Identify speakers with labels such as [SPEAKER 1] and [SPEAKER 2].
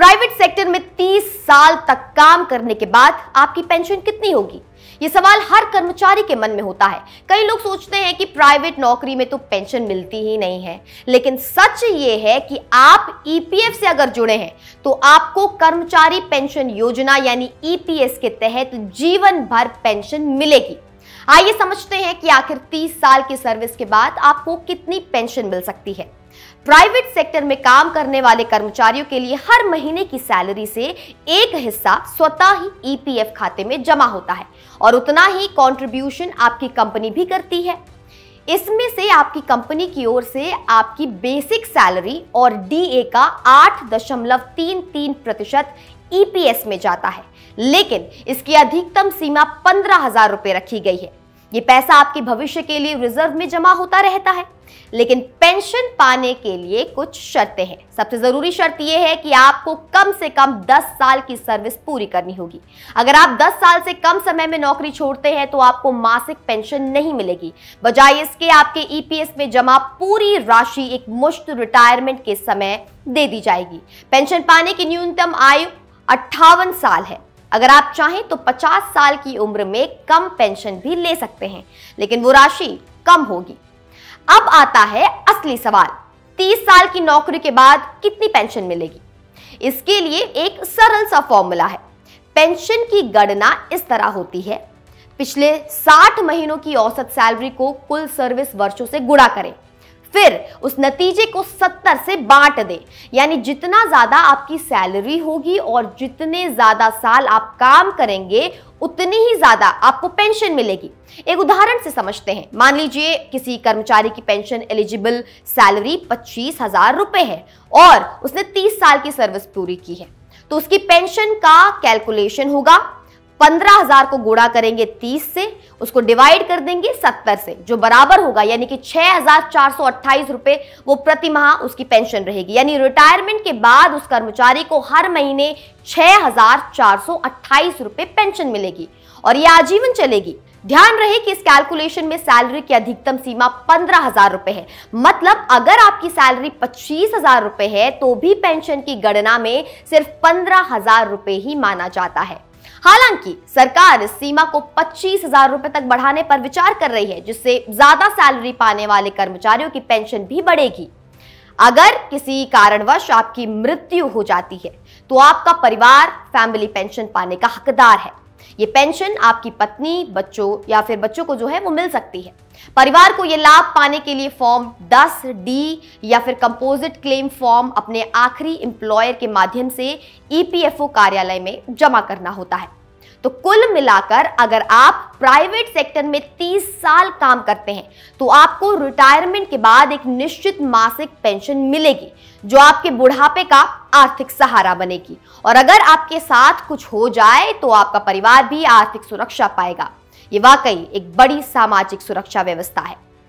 [SPEAKER 1] Private sector में 30 साल तक काम करने के बाद आपकी पेंशन कितनी होगी? ये सवाल हर कर्मचारी के मन में होता है। कई लोग सोचते हैं कि प्राइवेट नौकरी में तो पेंशन मिलती ही नहीं है, लेकिन सच ये है कि आप ईपीएफ से अगर जुड़े हैं तो आपको कर्मचारी पेंशन योजना यानी ईपीएस के तहत जीवन भर पेंशन मिलेगी। आइए समझते हैं कि आखिर 30 साल की सर्विस के बाद आपको कितनी पेंशन मिल सकती है। प्राइवेट सेक्टर में काम करने वाले कर्मचारियों के लिए हर महीने की सैलरी से एक हिस्सा स्वतः ही ईपीएफ खाते में जमा होता है और उतना ही कंट्रीब्यूशन आपकी कंपनी भी करती है। इसमें से आपकी कंपनी की ओर से आपकी बेसिक सैलरी और डीए का 8.33% ईपीएस में जाता है, लेकिन इसकी अधिकतम सीमा 15,000 रुपए रखी गई है। ये पैसा आपके भविष्य के लिए रिजर्व में जमा होता रहता है, लेकिन पेंशन पाने के लिए कुछ शर्तें हैं। सबसे जरूरी शर्त यह है कि आपको कम से कम 10 साल की सर्विस पूरी करनी होगी। अगर आप 10 साल से कम समय में नौकरी छोड़ते हैं तो आपको मासिक पेंशन नहीं मिलेगी। बजाय इसके आपके ईपीएस में जमा पूरी राशि एक मुश्त रिटायरमेंट के समय दे दी जाएगी। पेंशन पाने की न्यूनतम आयु 58 साल है। अगर आप चाहें तो 50 साल की उम्र में कम पेंशन भी ले सकते हैं, लेकिन वो राशि कम होगी। अब आता है असली सवाल, 30 साल की नौकरी के बाद कितनी पेंशन मिलेगी? इसके लिए एक सरल सा फॉर्मूला है। पेंशन की गणना इस तरह होती है, पिछले 60 महीनों की औसत सैलरी को कुल सर्विस वर्षों से गुणा करें, फिर उस नतीजे को 70 से बांट दें। यानी जितना ज्यादा आपकी सैलरी होगी और जितने ज्यादा साल आप काम करेंगे उतनी ही ज्यादा आपको पेंशन मिलेगी। एक उदाहरण से समझते हैं। मान लीजिए किसी कर्मचारी की पेंशन एलिजिबल सैलरी 25,000 रुपए है और उसने 30 साल की सर्विस पूरी की है, तो उसकी पेंशन का कैलकुलेशन होगा। 15,000 को गुणा करेंगे 30 से, उसको डिवाइड कर देंगे 70 से, जो बराबर होगा यानी कि 6,428 रुपए वो प्रति माह उसकी पेंशन रहेगी। यानी रिटायरमेंट के बाद उस कर्मचारी को हर महीने 6,428 रुपए पेंशन मिलेगी और ये आजीवन चलेगी। ध्यान रहे कि इस कैलकुलेशन में सैलरी की अधिकतम सीमा 15,000 रुपए है। मतलब अगर आपकी सैलरी 25,000 रुपए है तो भी पेंशन की गणना में सिर्फ 15,000 रुपए ही माना जाता है। हालांकि सरकार इस सीमा को 25,000 रुपए तक बढ़ाने पर विचार कर रही है, जिससे ज्यादा सैलरी पाने वाले कर्मचारियों की पेंशन भी बढ़ेगी। अगर किसी कारणवश आपकी मृत्यु हो जाती है तो आपका परिवार फैमिली पेंशन पाने का हकदार है। ये पेंशन आपकी पत्नी, बच्चों या फिर बच्चों को जो है वो मिल सकती है। परिवार को ये लाभ पाने के लिए फॉर्म 10D या फिर कंपोजिट क्लेम फॉर्म अपने आखिरी एम्प्लॉयर के माध्यम से ईपीएफओ कार्यालय में जमा करना होता है। तो कुल मिलाकर अगर आप प्राइवेट सेक्टर में 30 साल काम करते हैं तो आपको रिटायरमेंट के बाद एक निश्चित मासिक पेंशन मिलेगी, जो आपके बुढ़ापे का आर्थिक सहारा बनेगी। और अगर आपके साथ कुछ हो जाए तो आपका परिवार भी आर्थिक सुरक्षा पाएगा। ये वाकई एक बड़ी सामाजिक सुरक्षा व्यवस्था है।